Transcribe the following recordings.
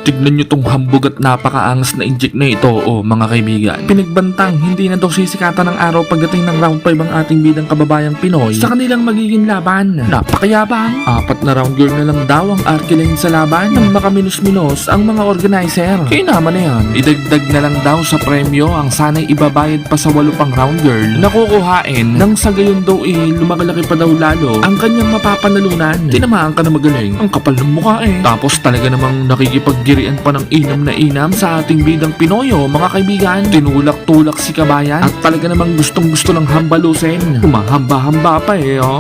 Tignan nyo tong hambog at napakaangas na inject na ito, mga kaibigan. Pinagbantang hindi na daw sisikatan ng araw pagdating ng round 5 ang ating bidang kababayang Pinoy sa kanilang magiging laban. Napakayabang. 4 na round girl na lang daw ang Arkelane sa laban nang makaminos-minos ang mga organizer. Kaya naman na yan, idagdag na lang daw sa premyo ang sana'y ibabayad pa sa 8 pang round girl na kukuhain nang sa gayon daw lumalaki pa daw lalo ang kanyang mapapanalunan. Tinamaan ka na magaling. Ang kapal ng mukha Tapos talaga namang nakikipaggirian pa ng inam na inam sa ating bidang Pinoyo, mga kaibigan. Tinulak-tulak si Kabayan at talaga namang gustong-gusto ng hambalusin. Humahamba-hamba pa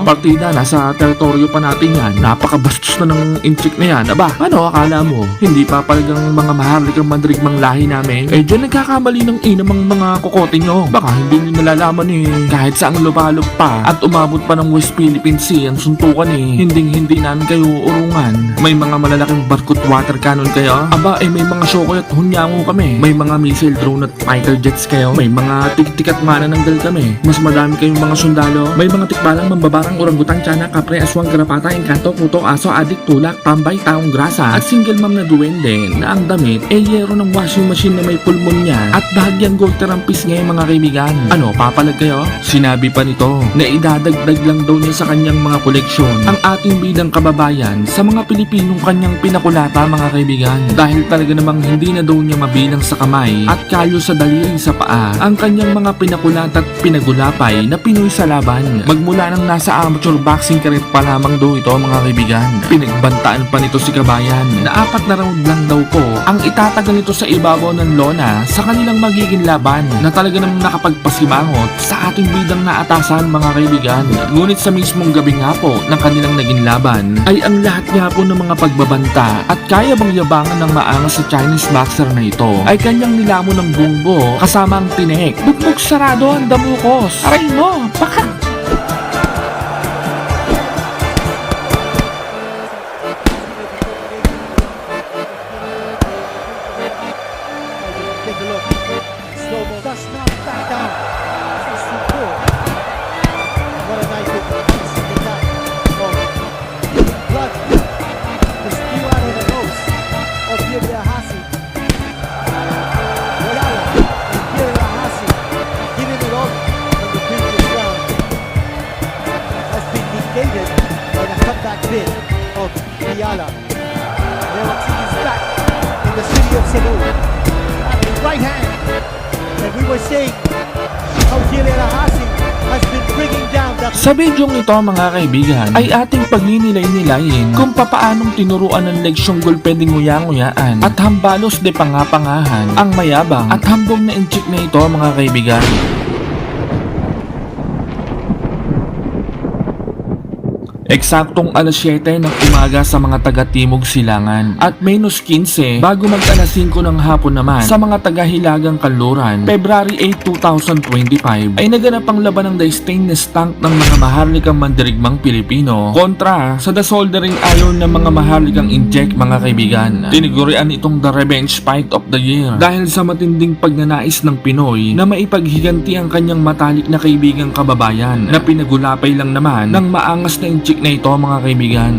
Partida, nasa teritoryo pa natin yan. Napakabastos na ng inchik na yan. Aba, ano akala mo? Hindi pa palagang mga maharlikang mandrigmang lahi namin? Diyan nagkakamali ng inam ang mga kokote nyo. Baka hindi nyo nalalaman kahit saang lubalog pa at umabot pa ng West Philippine Sea ang suntukan Hinding-hindi namin kayo urungan. May mga malalaking barkot water cannon kayo? Aba, may mga shokoy at hunyango kami. May mga missile drone at fighter jets kayo. May mga tik-tik at manananggal kami. Mas madami kayong mga sundalo. May mga tikbalang mambabarang orangutan, tiyanak, kapre, aswang, garapata, engkanto, puto, aso, adik, tulak, tambay, taong grasa at single mom na duwende na ang damit yero ng washing machine na may pulmonya at bahagyang gold terampis ngayon, mga kaibigan. Ano, papalag kayo? Sinabi pa nito na idadagdag lang daw niya sa kanyang mga koleksyon ang ating bidang kababayan sa mga Pilipinong kanyang pinakulata, mga kaibigan. Dahil talaga namang hindi na daw niya mabilang sa kamay at kalyo sa daliri sa paa ang kanyang mga pinakulata at pinagulapay na Pinoy sa laban. Magmula nang nasa amateur boxing career pa lamang daw ito, mga kaibigan. Pinagbantaan pa nito si Kabayan na 4 na round lang daw po ang itatagal nito sa ibabaw ng lona sa kanilang magiging laban na talaga namang nakapagpasimangot sa ating bidang naatasan, mga kaibigan. Ngunit sa mismong gabi nga po ng kanilang naging laban ay ang lahat nga po ng mga pagbabanta at kaya bang yabangan ng maangas sa Chinese boxer na ito ay kanyang nilamon ng bunggo kasama ang tinik. Bugbog sarado ang damukos. Aray mo, baka take a look. Slow-mo does not back down. This is superb. What a nice piece of attack. Blood is spew out of the nose of Yuri Ahasi. Yala and Yuri Ahasi giving it all from the previous round has been negated by the comeback bid of Yala. Leontine is back in the city of Cebu. Right hand, and we were saying how Yuri Ahasi has been bringing down the... Sa bidyong ito, mga kaibigan, ay ating pagninilay-nilayin kung papaanong tinuruan ng leksyong gulpe de nguya-nguyaan at hambalos de pangapangahan ang mayabang at hambog na inchik na ito, mga kaibigan. Eksaktong alas 7 ng umaga sa mga taga-Timog Silangan at menos 15 bago mag-alas 5 ng hapon naman sa mga taga-Hilagang Kanluran, February 8, 2025 ay naganap ang laban ng The Stainless Tank ng mga maharlikang mandirigmang Pilipino kontra sa The Soldering Iron ng mga maharlikang Inject, mga kaibigan. Tinigurian itong The Revenge Fight of the Year dahil sa matinding pagnanais ng Pinoy na maipaghiganti ang kanyang matalik na kaibigang kababayan na pinagulapay lang naman ng maangas na Inject na ito, mga kaibigan.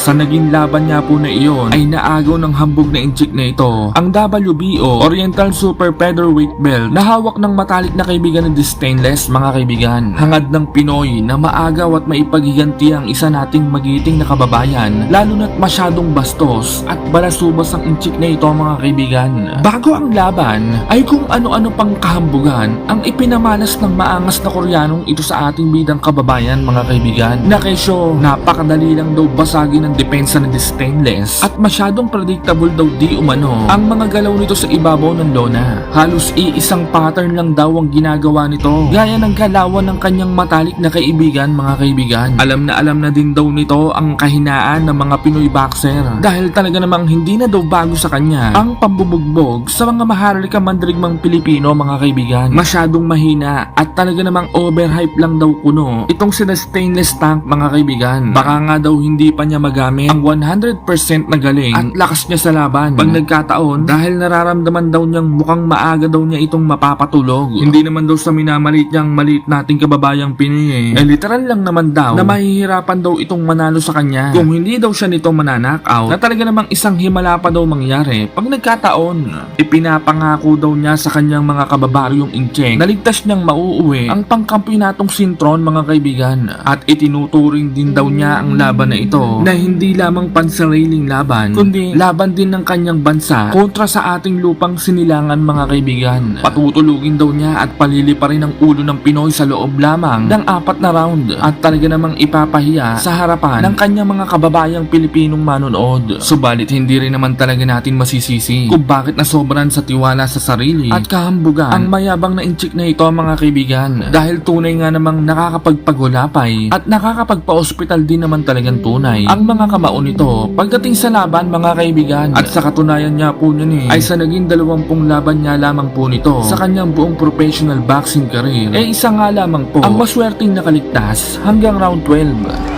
Sa naging laban niya po na iyon ay naagaw ng hambog na inchik na ito ang WBO Oriental Super Featherweight Belt na hawak ng matalik na kaibigan ng The Stainless, mga kaibigan. Hangad ng Pinoy na maagaw at maipaghiganti ang isa nating magiting na kababayan, lalo na't masyadong bastos at balasubas ang inchik na ito, mga kaibigan. Bago ang laban ay kung ano-ano pang kahambugan ang ipinamalas ng maangas na Koreanong ito sa ating bidang kababayan, mga kaibigan, na kesyo napakadali lang daw basagin ng ang depensa ng Stainless at masyadong predictable daw di umano ang mga galaw nito sa ibabaw ng lona. Halos iisang pattern lang daw ang ginagawa nito, gaya ng galawan ng kanyang matalik na kaibigan, mga kaibigan. Alam na din daw nito ang kahinaan ng mga Pinoy boxer dahil talaga namang hindi na daw bago sa kanya ang pambubugbog sa mga maharlika mandirigmang Pilipino, mga kaibigan. Masyadong mahina at talaga namang overhype lang daw kuno itong sina Stainless Tank, mga kaibigan. Baka nga daw hindi pa niya magamit ang 100% na galing at lakas niya sa laban pag nagkataon dahil nararamdaman daw niyang mukhang maaga daw niya itong mapapatulog. Hindi naman daw sa minamalit niyang maliit nating kababayang Pinoy literal lang naman daw na mahihirapan daw itong manalo sa kanya kung hindi daw siya nito mananakaut, na talaga namang isang himala pa daw mangyari pag nagkataon. Ipinapangako daw niya sa kanyang mga kababaryong incheck na ligtas niyang mauuwi ang pangkampionatong sintron, mga kaibigan, at itinuturing din daw niya ang laban na ito na hindi lamang pansariling laban kundi laban din ng kanyang bansa kontra sa ating lupang sinilangan, mga kaibigan. Patutulugin daw niya at paliliparin ang ulo ng Pinoy sa loob lamang ng 4 na round at talaga namang ipapahiya sa harapan ng kanyang mga kababayang Pilipinong manonood. Subalit hindi rin naman talaga natin masisisi kung bakit nasobran sa tiwala sa sarili at kahambugan ang mayabang na inchik na ito, mga kaibigan, dahil tunay nga namang nakakapagpagulapay at nakakapagpa-ospital din naman talagang tunay ang mga kamao nito pagdating sa laban, mga kaibigan. At sa katunayan niya po niyan ay sa naging 20 laban niya lamang po nito sa kanyang buong professional boxing career, isa nga lamang po ang maswerteng nakaligtas hanggang round 12.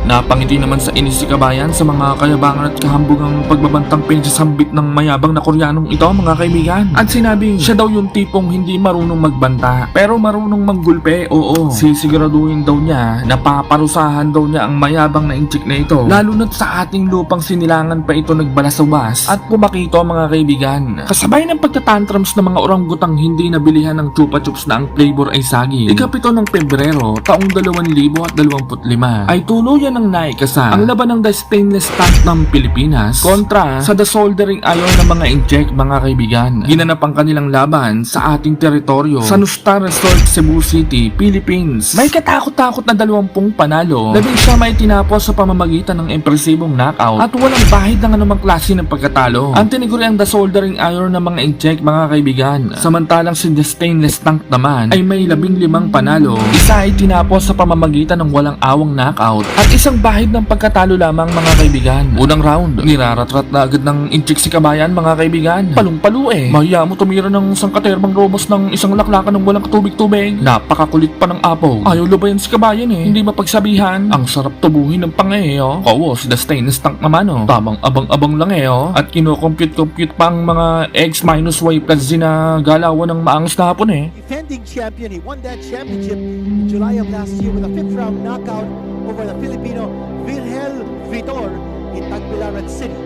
Napangiti naman sa inis si Kabayan sa mga kayabangan at kahambugang pagbabantang pinasasambit ng mayabang na Koreanong ito, mga kaibigan. At sinabing siya daw yung tipong hindi marunong magbanta pero marunong manggulpe. Oo, sisiguraduhin daw niya na paparusahan daw niya ang mayabang na inchik na ito, lalo na't sa ating lupang sinilangan pa ito nagbalasabas at pumakito, mga kaibigan. Kasabay ng pagtatantrums ng mga orangutang hindi nabilihan ng chupa chups na ang flavor ay sagi, ikapito ng Pebrero taong 2025 ay tuluyan ng naikasa ang laban ng The Stainless Tank ng Pilipinas kontra sa The Soldering Iron ng mga incheck, mga kaibigan. Ginanap ang kanilang laban sa ating teritoryo sa Nustar Resort, Cebu City, Philippines. May katakot-takot na 20 panalo, 11 may tinapos sa pamamagitan ng impresibong knockout at walang bahid ng anumang klase ng pagkatalo. Ang tiniguri ang The Soldering Iron ng mga incheck, mga kaibigan. Samantalang si The Stainless Tank naman ay may 15 panalo, isa ay tinapos sa pamamagitan ng walang awang knockout at isang bahid ng pagkatalo lamang, mga kaibigan. Unang round, niraratrat na agad ng inchik si Kabayan, mga kaibigan. Palong-palo mahiya mo tumira ng sangkaterbang robos ng isang laklakan ng walang katubig-tubig. Napakakulit pa ng apaw. Ayaw lubayan si Kabayan hindi mapagsabihan. Ang sarap tubuhin ng Kawo, si The Stainless Tank naman tamang abang-abang lang at kino-compute pa ang mga X minus Y plus na galawan ng maangas na hapon Defending champion, he won that championship in July of last year with a 5th round knockout over the Filipino Virgel Vitor in Tagbilaran City.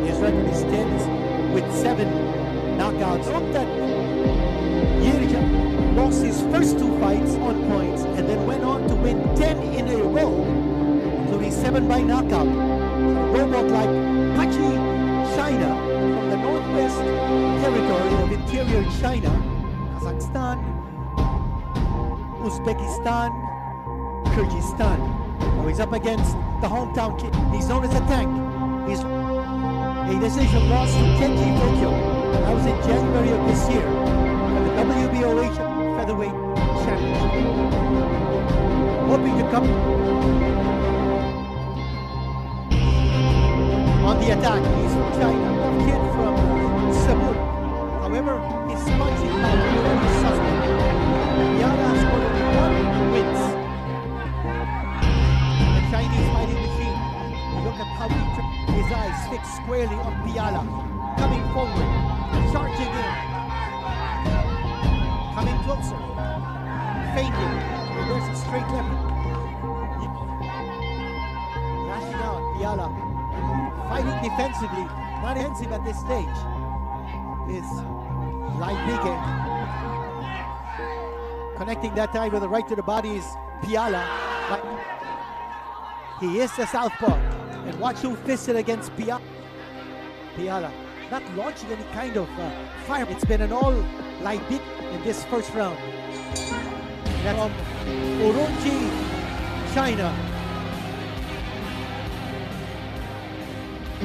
His record is 10 with 7 knockouts. Note that Yirja lost his first 2 fights on points and then went on to win 10 in a row, including 7 by knockout. Robot like Pachi China from the northwest territory of interior China, Kazakhstan, Uzbekistan, Kyrgyzstan. Now he's up against the hometown kid. He's known as a tank. He's a decision loss to Kenji Tokyo. That was in January of this year at the WBOH featherweight championship. Hoping to come on the attack. He's from China, a kid from Cebu. However, his punching power is very suspect. Yara has scored only 1 wins. The Chinese fighting machine. Look at how he his eyes fixed square. squarely on Piala. Coming forward, charging in. Coming closer. Fainting. There's a straight left. Lashing out, Piala. Fighting defensively. Not defensive at this stage. Is Laibike. Connecting that time with the right to the body is Piala. He is the southpaw. And watch who fisted against Piala. Piala not launching any kind of fire. It's been an all Laibike in this first round. That's from Urumqi, China.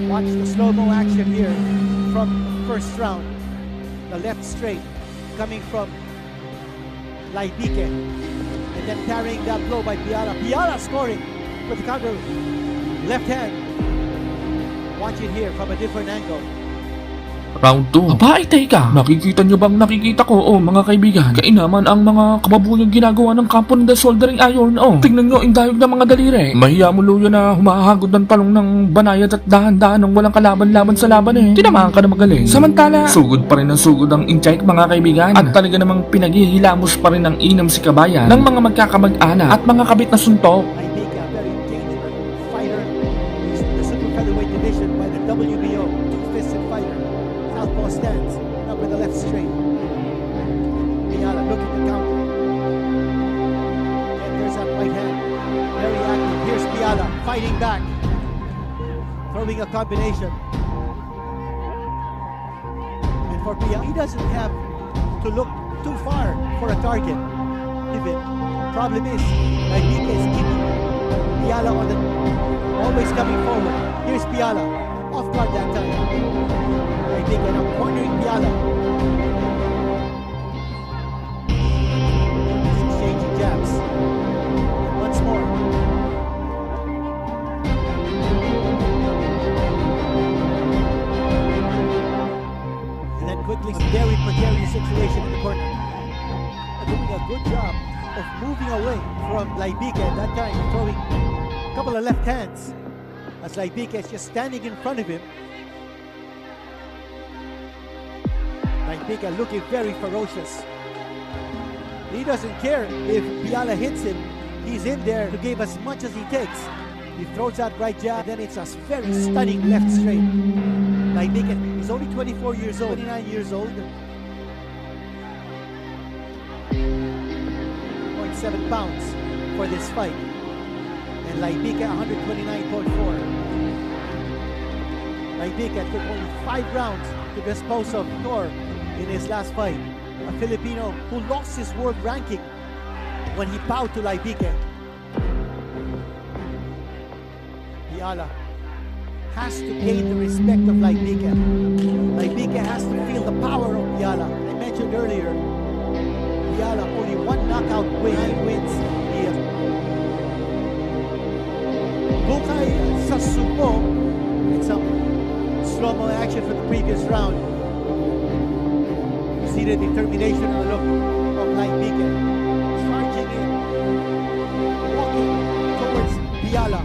Watch the slow-mo action here from first round. The left straight coming from Laibike. And then carrying that blow by Piala. Piala scoring with the counter left hand. Watch it here from a different angle. Round 2. Aba, ay teka. Nakikita nyo bang nakikita ko? Mga kaibigan. Kainaman ang mga kababuyang ginagawa ng kampo ng The Soldering Iron. Tingnan nyo, indayog ng mga daliri. Mahiya mo luyo na humahagod ng talong ng banayad at dahan-dahan ng walang kalaban-laban sa laban Tinamaan ka na magaling. Samantala, sugod pa rin ang sugod ang incheck mga kaibigan. At talaga namang pinaghihilamos pa rin ng inam si kabayan ng mga magkakamag-anak at mga kabit na suntok. Laibike, a very dangerous fighter. He's in the super featherweight division by the WBO. Two-fisted fighter. Southpaw stands up with the left straight. Piala looking to counter. And there's that right hand. Very active. Here's Piala fighting back. Throwing a combination. And for Piala, he doesn't have to look too far for a target. Even problem is, Laibike is keeping Piala on the always coming forward. Here's Piala off guard that time. Laibike now cornering Piala. He's exchanging jabs. Once more. And then quickly, very precarious situation in the corner. Doing a good job of moving away from Laibike at that time, throwing a couple of left hands as Laibike is just standing in front of him. Laibike looking very ferocious. He doesn't care if Piala hits him. He's in there to give as much as he takes. He throws that right jab, then it's a very stunning left straight. Laibike, he's only 24 years old, 29 years old. 0.7 pounds for this fight. And Laibike 129.4. Laibike took only 5 rounds to dispose of Thor in his last fight. A Filipino who lost his world ranking when he bowed to Laibike. Piala has to gain the respect of Laibike. Laibike has to feel the power of Piala. I mentioned earlier, Piala only 1 knockout wins. Bukay sa supo. It's some slow-mo action for the previous round. You see the determination and the look of Laibike. Charging in. Walking towards Piala.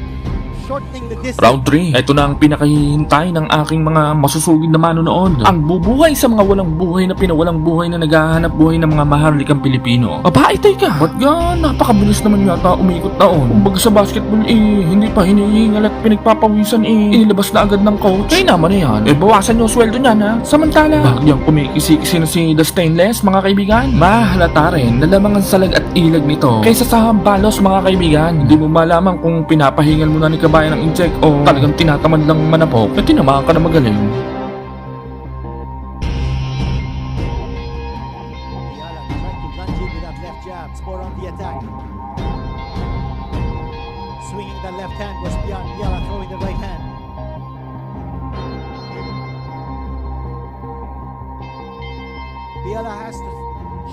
Shortening the distance. Round 3. Ito na ang pinakahihintay ng aking mga masusugid na manonood. Ang bubuhay sa mga walang buhay na pinawalang buhay na naghahanap buhay ng mga maharlikang Pilipino. Aba, ay teka. Ba't gan? Napakabilis naman yata umikot taon. Kumbaga sa basketball hindi pa hinihingal at pinagpapawisan inilabas na agad ng coach. Kaya naman yan. Bawasan yung sweldo niyan ha. Samantala, bagyang kumikisi-kisi na si The Stainless mga kaibigan. Mahalata rin na lamang ang salag at ilag nito kaysa sa hambalos mga kaibigan. Hindi mo malaman kung pinapahingal mo na ni kabayan ng incheck o talagang tinatamad lang manapok at tinamaan ka na magaling. Piala trying to lunge in with that left jab. More on the attack. Swinging the left hand was Piala throwing the right hand. Piala has to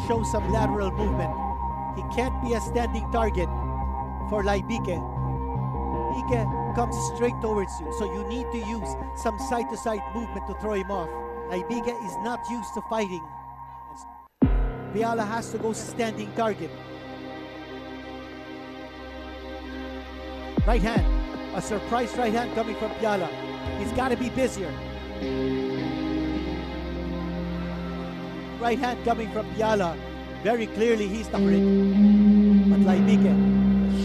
show some lateral movement. He can't be a standing target for Laibike. Laibike comes straight towards you, so you need to use some side-to-side movement to throw him off. Laibike is not used to fighting. Piala has to go standing target. Right hand, a surprise right hand coming from Piala. He's got to be busier. Right hand coming from Piala. Very clearly he's suffering. But Laibike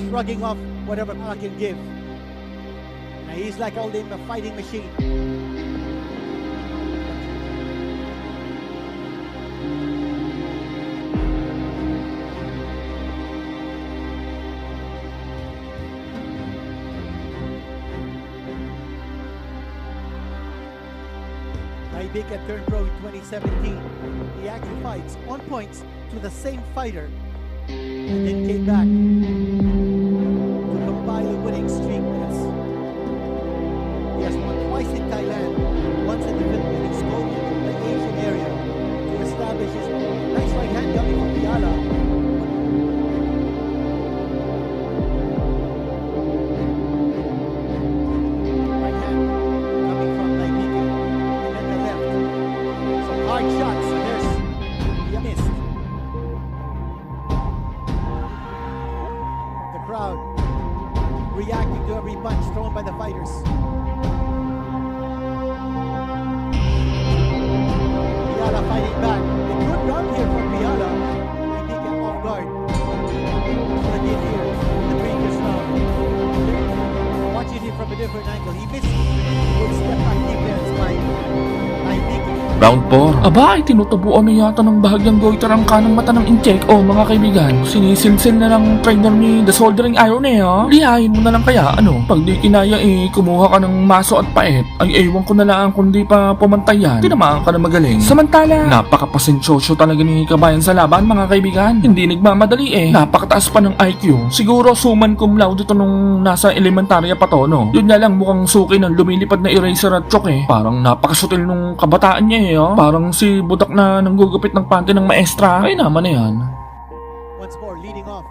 shrugging off whatever Piala can give. Now he's like all in a fighting machine. Laibike turned pro in 2017. He actually fights on points to the same fighter and then came back to compile a winning streak. He has won twice in Thailand, once in the Philippines, going into the Asian area to establish his nice right hand coming from Piala. Right hand coming from Laibike, and then the left. Some hard shots. There's he missed. The crowd reacting to every punch thrown by the fighters. Piala fighting back. A good round here for Piala. Laibike off guard. What he did here in the previous round. Watching him from a different angle. He missed. Good step back defense by Laibike. Round 4. Aba, ay tinutubuan na yata ng bahagyang goiter ang kanang mata ng incheck. O mga kaibigan, sinisilsil na ng trainer ni The Soldering Iron lihain mo na lang kaya, ano? Pag di kinaya kumuha ka ng maso at paet. Ay ewan ko na lang kung di pa pumantay yan. Tinamaan ka na magaling. Samantala, napakapasensyoso talaga ni Kabayan sa laban, mga kaibigan. Hindi nagmamadali Napakataas pa ng IQ. Siguro suman cum laude dito nung nasa elementarya pa to, no? Yun nga lang mukhang suki ng lumilipad na eraser at chok Parang napakasutil nung kabataan niya Parang si budak na nanggugupit ng panty ng maestra. Ay naman na yan. Once more leading off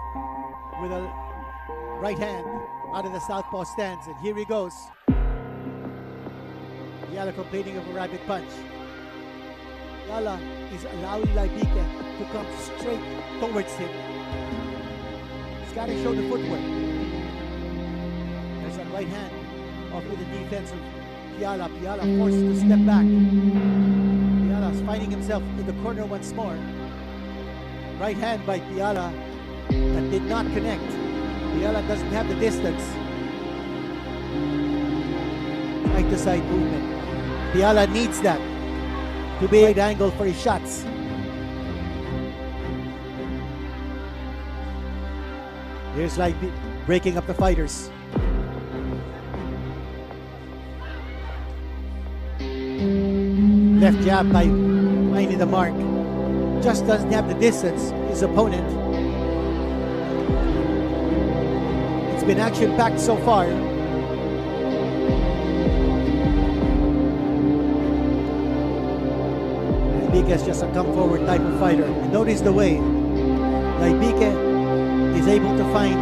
with a right hand out of the southpaw stance, and here he goes. Piala complaining of a rapid punch. Piala is allowing Laibike to come straight towards him. He's got to show the footwork. There's a right hand off with the defense of Piala. Piala forced to step back. Piala's finding himself in the corner once more. Right hand by Piala that did not connect. Piala doesn't have the distance. Side to side movement. Piala needs that to be right angle for his shots. Here's like breaking up the fighters. Left jab by finding the mark. Just doesn't have the distance, his opponent. It's been action-packed so far. Laibike is just a come-forward type of fighter. And notice the way Laibike is able to find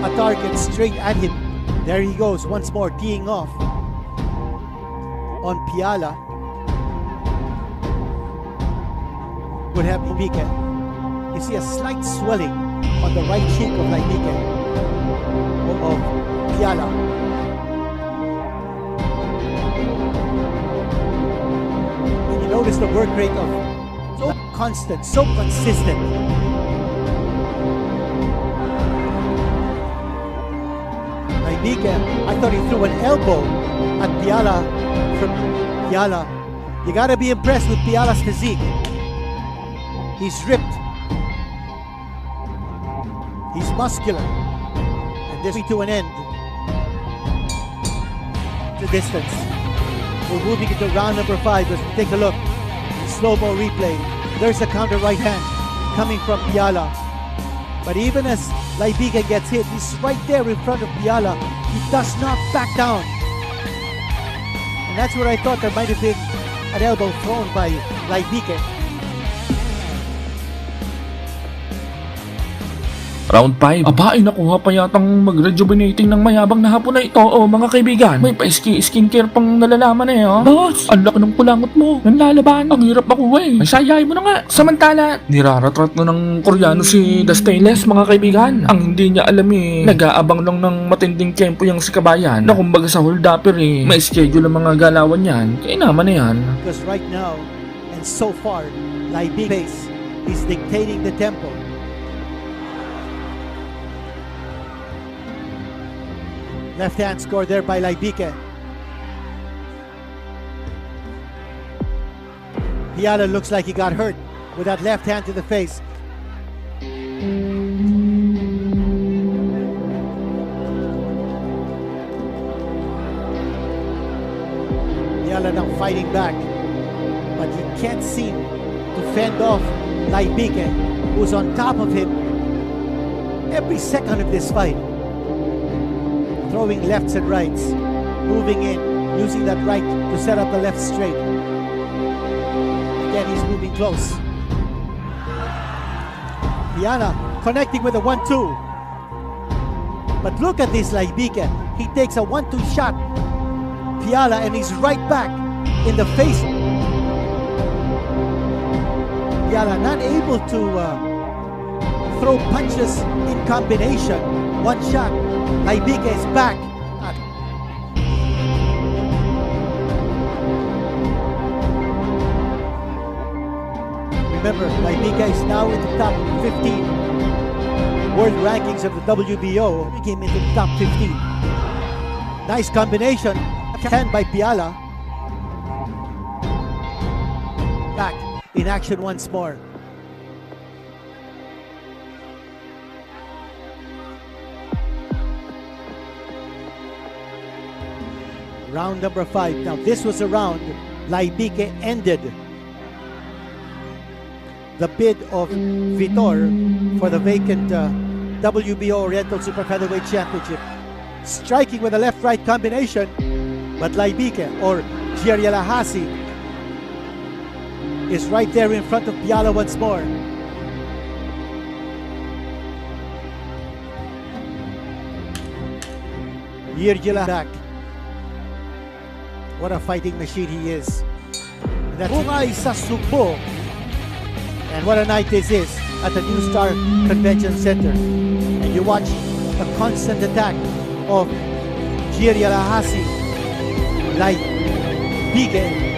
a target straight at him. There he goes, once more, teeing off on Piala. Would have Laibike. You see a slight swelling on the right cheek of Laibike, of Piala. And you notice the work rate of so constant, so consistent. Laibike, I thought he threw an elbow at Piala. From Piala, you gotta be impressed with Piala's physique. He's ripped, he's muscular, and this to an end. The distance. We're moving into round number 5. Let's take a look. Slow-mo replay. There's the counter right hand coming from Piala. But even as Laibike gets hit, he's right there in front of Piala. He does not back down. And that's where I thought there might have been an elbow thrown by Laibike. Round 5. Aba, ay nakuha pa yatang mag-rejuvenating ng mayabang na hapon na ito, mga kaibigan. May pa-skincare pang nalalaman Boss, ang laki ng kulangot mo. Nanlalaban. Ang hirap makuha May sayay mo na nga. Samantala, niraratrat na ng Koreano si The Stainless, mga kaibigan. Ang hindi niya alam nag-aabang lang ng matinding tempo yung si Kabayan na kumbaga sa hold-upper may schedule ang mga galawan yan. Kaya naman na yan. Because right now, and so far, Lai Bike is dictating the tempo. Left hand score there by Lai Bike. Piala looks like he got hurt with that left hand to the face. Piala now fighting back, but he can't seem to fend off Lai Bike, who's on top of him every second of this fight. Throwing lefts and rights, moving in, using that right to set up the left straight. Again, he's moving close. Piana connecting with a 1-2. But look at this Lai Bike. He takes a 1-2 shot. Piala, and he's right back in the face. Piala not able to throw punches in combination. One shot. Lai Bike is back. Remember, Lai Bike is now in the top 15 world rankings of the WBO. He came into the top 15. Nice combination. Hand by Piala. Back in action once more. Round number 5. Now this was a round Lai Bike ended the bid of Vitor for the vacant WBO Oriental Super Featherweight Championship. Striking with a left-right combination, but Lai Bike or Gierialahasi is right there in front of Piala once more. Gierialahasi. What a fighting machine he is. That's Bungay sa Sugbo. And what a night this is at the New Star Convention Center. And you watch the constant attack of Gierialahasi, Lai Bike.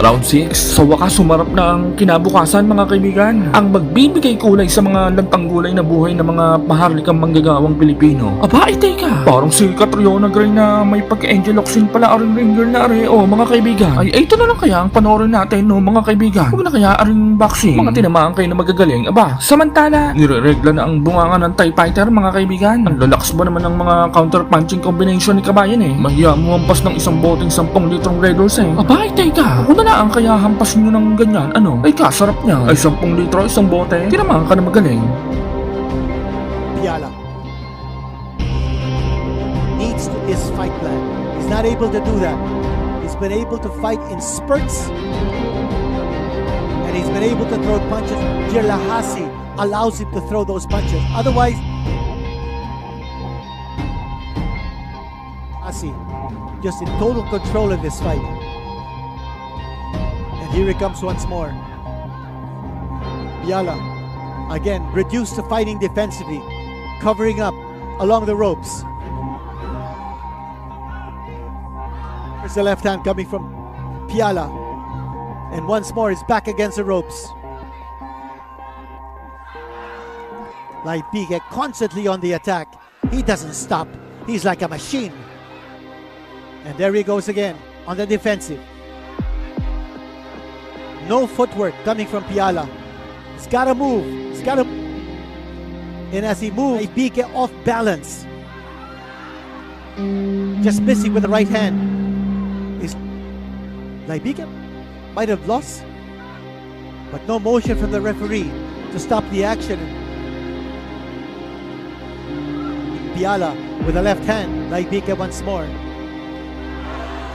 Round 6. Sa wakas, sumarap na ang kinabukasan, mga kaibigan. Ang magbibigay kulay sa mga lantang-gulay na buhay ng mga maharlikang manggagawang Pilipino. Aba, teka. Parang si Catriona Gray na may pagka-Angel Locsin pala aring ringer na mga kaibigan. Ay, ito na lang kaya ang panoorin natin, mga kaibigan. Huwag na kaya aring boxing. Mga tinamaan kayo na magagaling. Aba, samantala, nire-regla na ang bungangan ng Thai fighter, mga kaibigan. Ang lalakas ba naman ng mga counter-punching combination ni Kabayan Mahiya mo hampas ng isang boteng 10 litrong Red Horse Aba, teka. Kung na ang kaya hampasin nyo ng ganyan, ay kasarap niya. Ay 10 litro, isang bote. Tinamaan ka na magaling. Piala needs to his fight plan. He's not able to do that. He's been able to fight in spurts, and he's been able to throw punches. Gierialahasi allows him to throw those punches. Otherwise, Hasi just in total control of this fight. Here he comes once more. Piala, again, reduced to fighting defensively, covering up along the ropes. There's the left hand coming from Piala. And once more, he's back against the ropes. Lai Bike constantly on the attack. He doesn't stop. He's like a machine. And there he goes again, on the defensive. No footwork coming from Piala. He's got to move. He's got to. And as he moves, Lai Bike off balance. Just missing with the right hand. Lai Bike might have lost, but no motion from the referee to stop the action. Piala with the left hand. Lai Bike once more.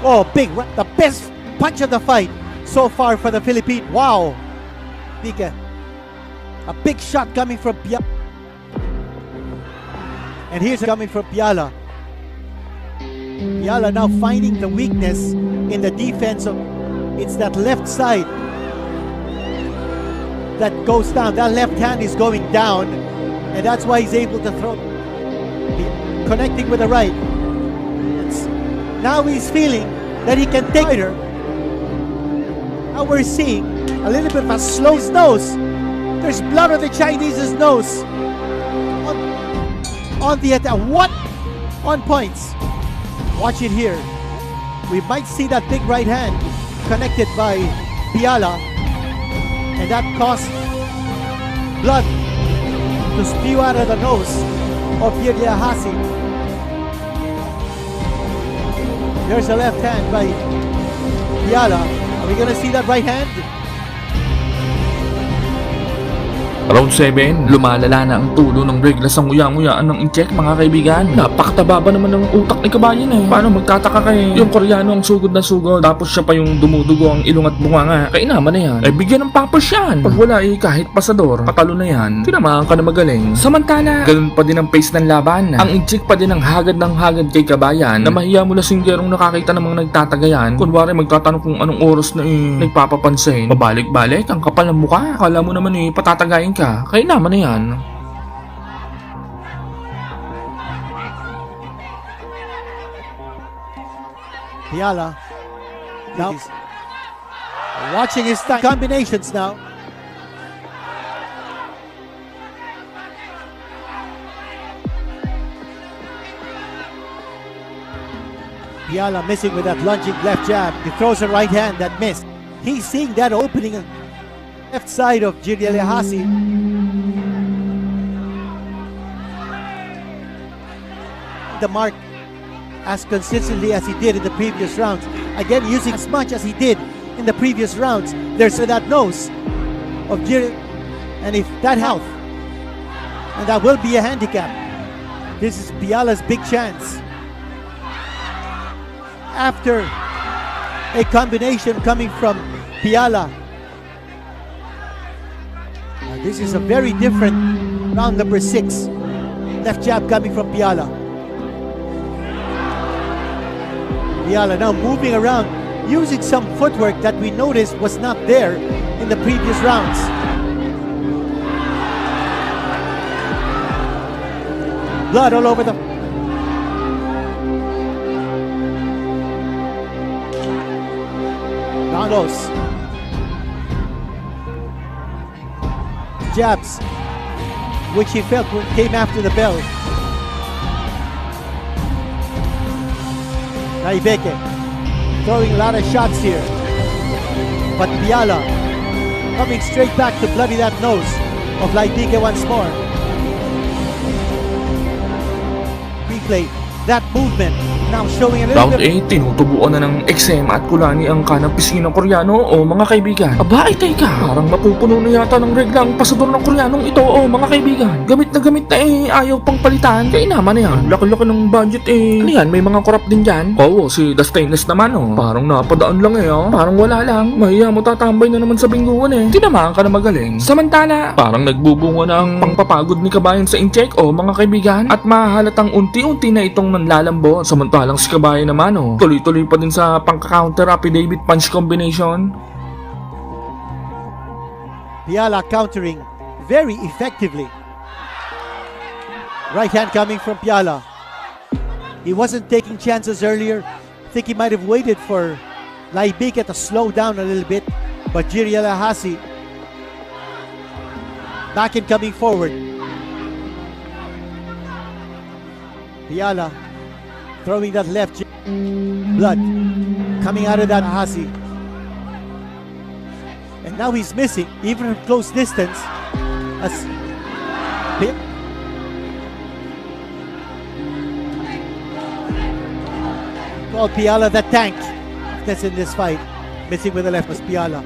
Oh, big! The best punch of the fight so far for the Philippine. Wow! Bike A big shot coming from Piala. And here's coming from Piala. Piala now finding the weakness in the defense of, it's that left side that goes down. That left hand is going down, and that's why he's able to throw, connecting with the right. Now he's feeling that he can take her. Now we're seeing a little bit of a slow nose. There's blood on the Chinese's nose. On the attack. What? On points. Watch it here. We might see that big right hand connected by Piala, and that caused blood to spew out of the nose of Jirjahasi. There's a left hand by Piala. Are we gonna see that right hand? Round 7, lumalala na ang tulo ng regla sa nguya-nguyaan ng incheck mga kaibigan. Napakataba ba naman ng utak ni kabayan eh. Paano magtataka kay yung Koreano ang sugod na sugod, tapos siya pa yung dumudugo ang ilong at bunganga. Kainaman na yan. Eh bigyan ng papas yan. Pag wala eh kahit pasador, patalo na yan. Tinamaan ka na magaling. Samantala, ganun pa din ang pace ng laban. Ang incheck pa din ang hagad ng hagad kay kabayan na mahiya mula singgerong nakakita ng mga nagtatagayan. Kunwari magtatanong kung anong oras na nagpapapansin. Pabalik-balik, ang kapal ng mukha. Akala mo naman patatagayin ka. Kaya naman na yan. Piala now watching his combinations now. Piala missing with that lunging left jab. He throws a right hand that missed. He's seeing that opening left side of Jirjahasi. The mark as consistently as he did in the previous rounds. Again, using as much as he did in the previous rounds. There's that nose of Jirjahasi. And if that helps, and that will be a handicap. This is Piala's big chance. After a combination coming from Piala. This is a very different round number 6. Left jab coming from Piala. Piala now moving around, using some footwork that we noticed was not there in the previous rounds. Blood all over the... Down lows. Jabs, which he felt came after the bell. Naibeke throwing a lot of shots here, but Piala coming straight back to bloody that nose of Naibeke once more. Replay that movement now showing a little Round 8, tinutubuan na ng eksema at kulani ang kanang pisngi ng Koreano o mga kaibigan. Aba, teka, parang mapupuno na yata ng regla ang pasador ng Koreanong ito o mga kaibigan. Gamit na ayaw pang palitan. Kaya naman na yan, laki-laki ng budget Ano yan, may mga korap din dyan? Oo, si The Stainless naman parang napadaan lang parang wala lang. Mahiya mo tatambay na naman sa bingguan Tinamaan ka na magaling. Samantala, parang nagbubunga na ang pangpapagod ni kabayan sa incheck o mga kaibigan at mahahalatang unti-unti na itong nanlalambot. Samantalang si kabayan naman tuloy-tuloy pa din sa pangka-counter affidavit punch combination. Piala countering very effectively. Right hand coming from Piala. He wasn't taking chances earlier. I think he might have waited for Naibeke to slow down a little bit, but Jirjahasi back and coming forward. Piala throwing that left blood coming out of that Hasi. And now he's missing, even from close distance. As called Piala the tank that's in this fight. Missing with the left was Piala.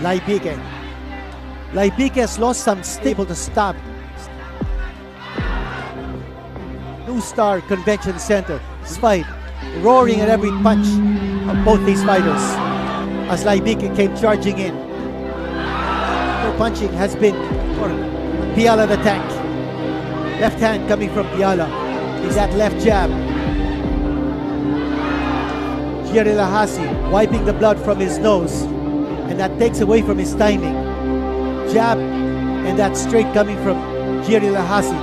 Naibeke. Naibeke has lost some stable to stop. New Star Convention Center. This fight roaring at every punch of both these fighters as Naibeke came charging in. punching has been for Piala the Tank. Left hand coming from Piala. Is that left jab. Jiri Lahasi wiping the blood from his nose, and that takes away from his timing. Jab and that straight coming from Jiri Lahasi.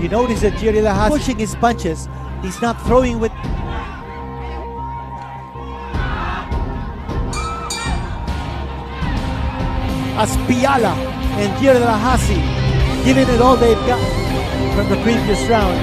You notice that Jiri Lahasi pushing his punches. He's not throwing with. As Piala and Jiri Lahasi giving it all they've got from the previous round.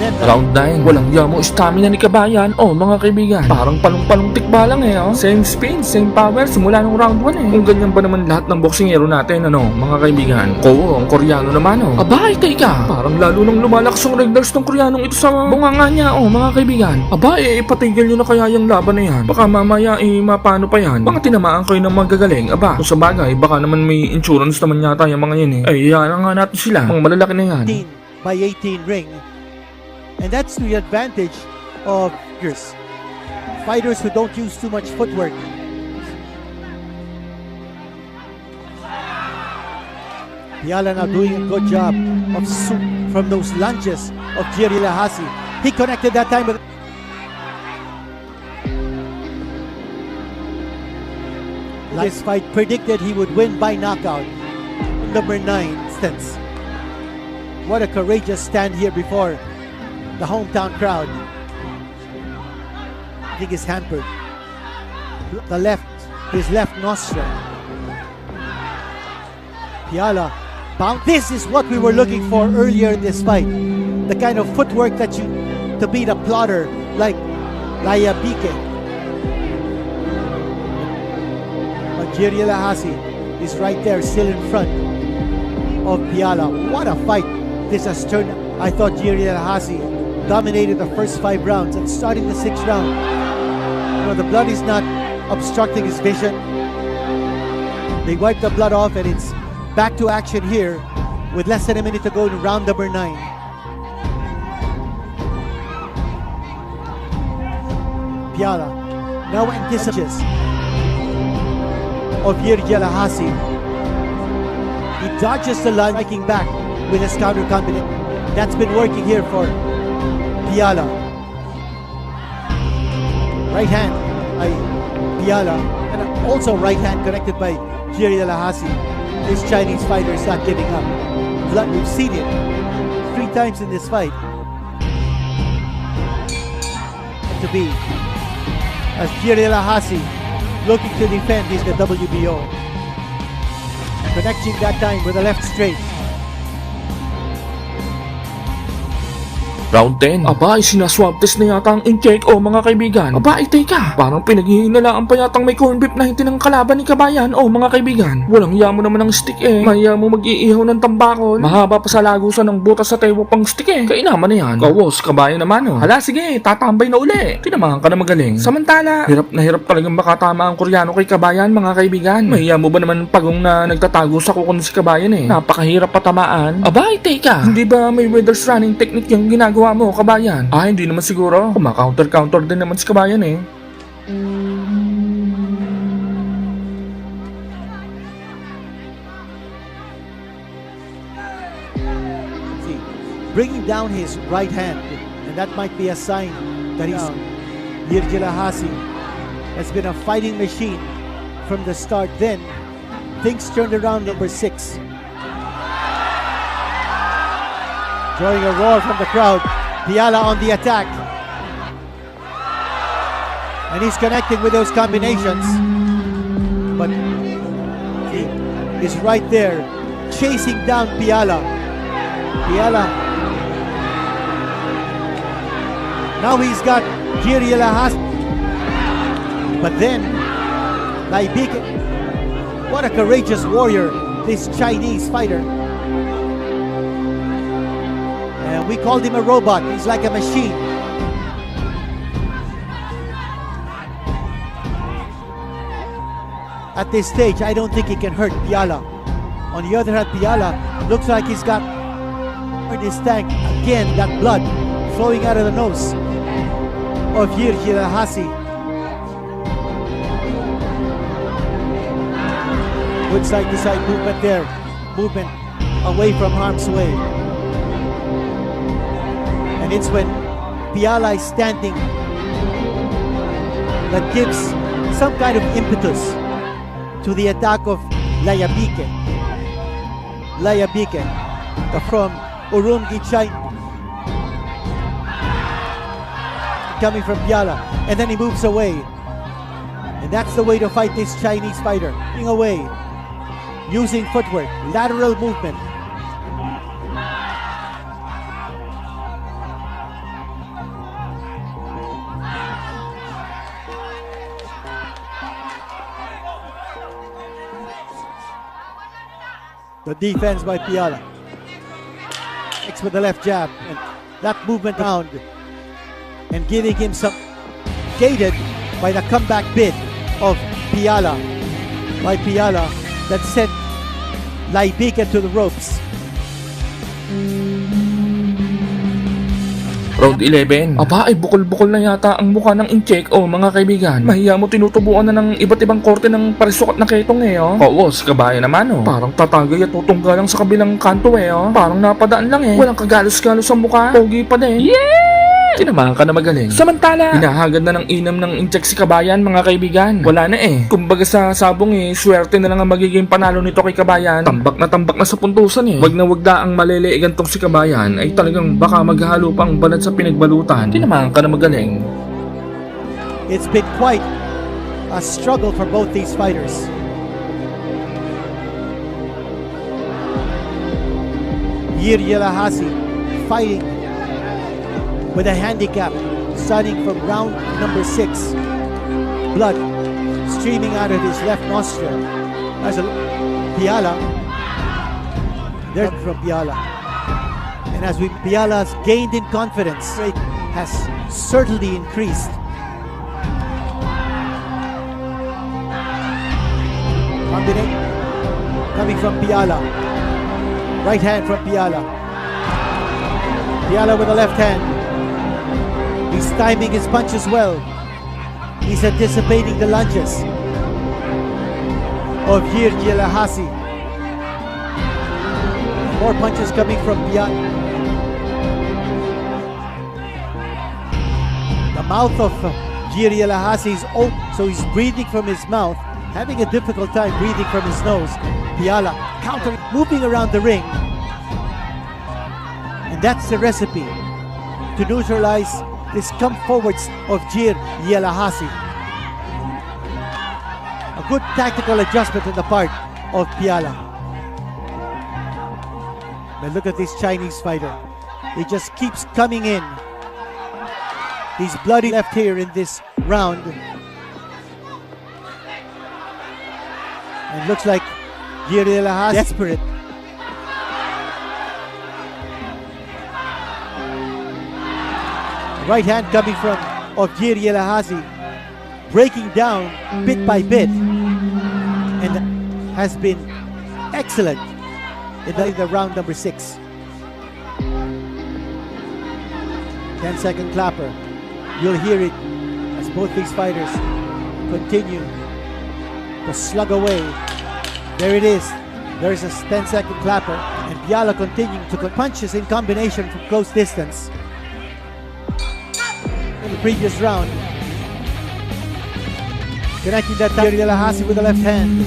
Then the Round 9, walang yamo stamina ni Kabayan. Oh, mga kaibigan, parang palong-palong tikba lang eh, oh. Same speed, same power, simula nung round 1 eh. Kung ganyan ba naman lahat ng boksingero natin, ano, mga kaibigan. Ang Koreano naman, oh. Abay, teka, parang lalo nang lumalakas ang regulars ng Koreanong ito sa bunganga niya, oh, mga kaibigan. Abay, ipatigil nyo na kaya yung laban na yan. Baka mamaya, mapano pa yan. Baka tinamaan kayo ng magagaling. Aba, kung sa bagay, baka naman may insurance naman yata yung mga yan eh. Ay, yan nga natin sila, mga malalaki na yan. 18 by 18 ring. And that's to the advantage of fighters who don't use too much footwork. Piala now doing a good job of from those lunges of Jiri Lahasi. He connected that time with this fight, predicted he would win by knockout. Number 9 instance. What a courageous stand here before the hometown crowd. I think is hampered. His left nostril. Piala bound. This is what we were looking for earlier in this fight. The kind of footwork that to beat a plotter like Laya Bike. But Jiri Lahasi is right there, still in front of Piala. What a fight this has turned. I thought Jiri Lahasi dominated the first 5 rounds, and starting the 6th round, you know, the blood is not obstructing his vision. They wipe the blood off, and it's back to action here with less than a minute to go in round number 9. Piala now anticipates of Jiri Lahasi. He dodges the line, striking back with his counter combination. That's been working here for Piala. Right hand by Piala, and also right hand connected by Jiri Lahasi. This Chinese fighter is not giving up. We've seen it 3 times in this fight. To be as Jiri Lahasi looking to defend is the WBO. Connecting that time with a left straight. Round 10. Aba, sinaswab test na yata ang in-check, o mga kaibigan. Aba, teka, parang pinaghihinalaan pa yatang may corn beef na hindi ng kalaban ni Kabayan, o mga kaibigan. Walang yamo naman ng stick eh. Maya mo mag-iihaw ng tambakol. Mahaba pa sa lagusan ng butas sa tewa pang stick eh. Kainaman na yan. Kawos, Kabayan naman o. Hala, sige, tatambay na uli. Tinamahan ka na magaling. Samantala, hirap na hirap talagang makatama ang Koreano kay Kabayan, mga kaibigan. Mahiya mo ba naman pagong na nagtatago sa kukon si Kabayan eh. Napakahirap patamaan. Aba, teka, hindi ba may weather's running technique yung ginagawa mo, Kabayan? Hindi naman siguro. Kumaka-counter din naman si Kabayan eh. See, bringing down his right hand, and that might be a sign that Jiri Lahasi has been a fighting machine from the start. Then things turned around number 6. Drawing a roar from the crowd. Piala on the attack. And he's connecting with those combinations. But he is right there, chasing down Piala. Piala. Now he's got Jiri Lahasi. But then, Laibike. What a courageous warrior, this Chinese fighter. We called him a robot. He's like a machine. At this stage, I don't think he can hurt Piala. On the other hand, Piala looks like he's got his tank. Again, that blood flowing out of the nose of Jiri Lahasi. Good side-to-side movement there. Movement away from harm's way. And it's when Piala is standing that gives some kind of impetus to the attack of Layabike. Layabike from Urumqi, China. Coming from Piala. And then he moves away. And that's the way to fight this Chinese fighter. Moving away. Using footwork. Lateral movement. The defense by Piala. Next with the left jab. And that movement round. And giving him some gated by the comeback bid of Piala. By Piala that sent Laibika to the ropes. Round 11. Aba, ay bukol-bukol na yata ang mukha ng incheck. Oh, mga kaibigan. Mahiya mo tinutubuan na ng iba't ibang korte ng parisukat na ketong eh, oh. Oo, si kabayan naman, oh. Parang tatagay at tutungga lang sa kabilang kanto eh, oh. Parang napadaan lang eh. Walang kagalos-galos sa mukha. Pogi pa din. Yeah! Tinamahan ka na magaling. Samantala, hinahagad na ng inam ng incheck si kabayan, mga kaibigan. Wala na eh. Kumbaga sa sabong eh, swerte na lang ang magiging panalo nito kay kabayan. Tambak na sa puntusan eh. Wag na ang maliliigan tong si kabayan ay talagang baka maghalo pa ang balat sa pinagbalutan. Tinamahan ka na magaling. It's been quite a struggle for both these fighters. Yir Yelahasi fighting with a handicap starting from round number 6. Blood streaming out of his left nostril. As a Piala, they're from Piala. And as Piala's gained in confidence, it has certainly increased. Combination coming from Piala. Right hand from Piala. Piala with the left hand. He's timing his punches well. He's anticipating the lunges of Yir Yelahasi. More punches coming from Piala. The mouth of Yir Yelahasi is open, so he's breathing from his mouth, having a difficult time breathing from his nose. Piala countering, moving around the ring. And that's the recipe to neutralize this come forwards of Yir Yelahasi. A good tactical adjustment on the part of Piala. But look at this Chinese fighter. He just keeps coming in. He's bloody left here in this round. And looks like Yir Yelahasi desperate. Right hand coming from of Yir Yelahasi, breaking down bit by bit, and has been excellent in the round number 6. 10-second clapper. You'll hear it as both these fighters continue to slug away. There it is. There's a 10-second clapper, and Piala continuing to punches in combination from close distance. In the previous round, connecting that Yir Yelahasi with the left hand,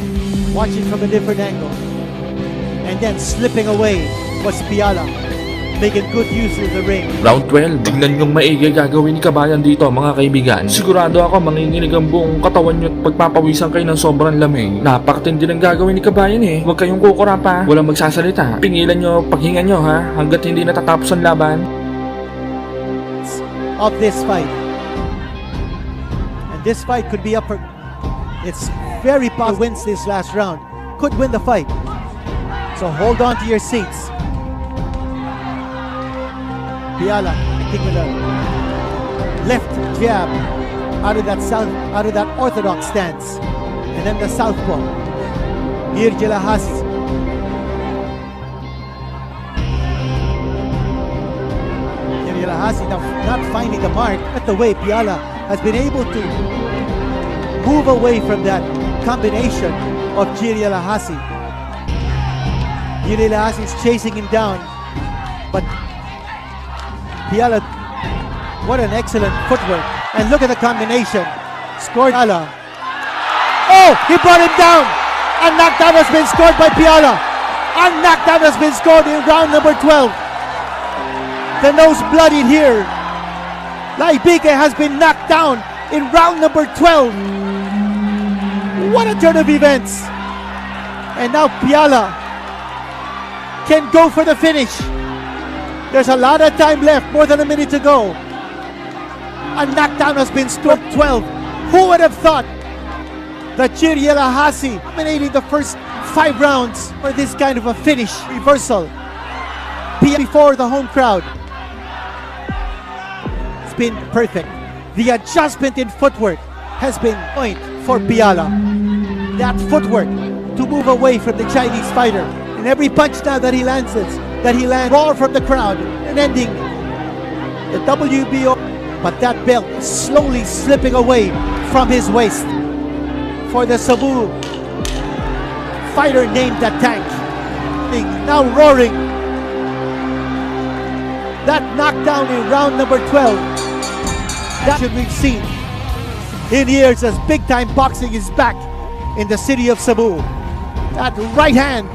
watching from a different angle, and then slipping away was Piala, making good use of the ring. Round 12, tignan yung maigi gagawin ni kabayan dito, mga kaibigan. Sigurado ako manginginig ang buong katawan nyo at pagpapawisan kayo ng sobrang lamig. Napakatindi ng gagawin ni kabayan eh. Huwag kayong kukura pa, walang magsasalita. Pingilan nyo, paghinga nyo ha, hanggat hindi natatapos ang laban. Of this fight, and this fight could be up for, it's very possible wins this last round, could win the fight, so hold on to your seats. Piala hitting with a left jab out of that orthodox stance, and then the southpaw. Yir Yelahasi now not finding the mark, at the way Piala has been able to move away from that combination of Jiri Alahasi. Jiri Alahasi is chasing him down, but Piala, what an excellent footwork. And look at the combination. Scored Piala. Oh, he brought him down. A knockdown has been scored by Piala. A knockdown has been scored in round number 12. The nose bloodied here. Laibike has been knocked down in round number 12. What a turn of events. And now Piala can go for the finish. There's a lot of time left, more than a minute to go. A knockdown has been scored 12. Who would have thought that Jiri Alahasi dominating the first 5 rounds for this kind of a finish reversal before the home crowd? It's been perfect. The adjustment in footwork has been point for Piala. That footwork to move away from the Chinese fighter. And every punch now that he lands, roar from the crowd and ending the WBO. But that belt is slowly slipping away from his waist for the Cebu fighter named the Tank. Now roaring. That knockdown in round number 12, that we've seen in years as big time boxing is back in the city of Cebu. That right hand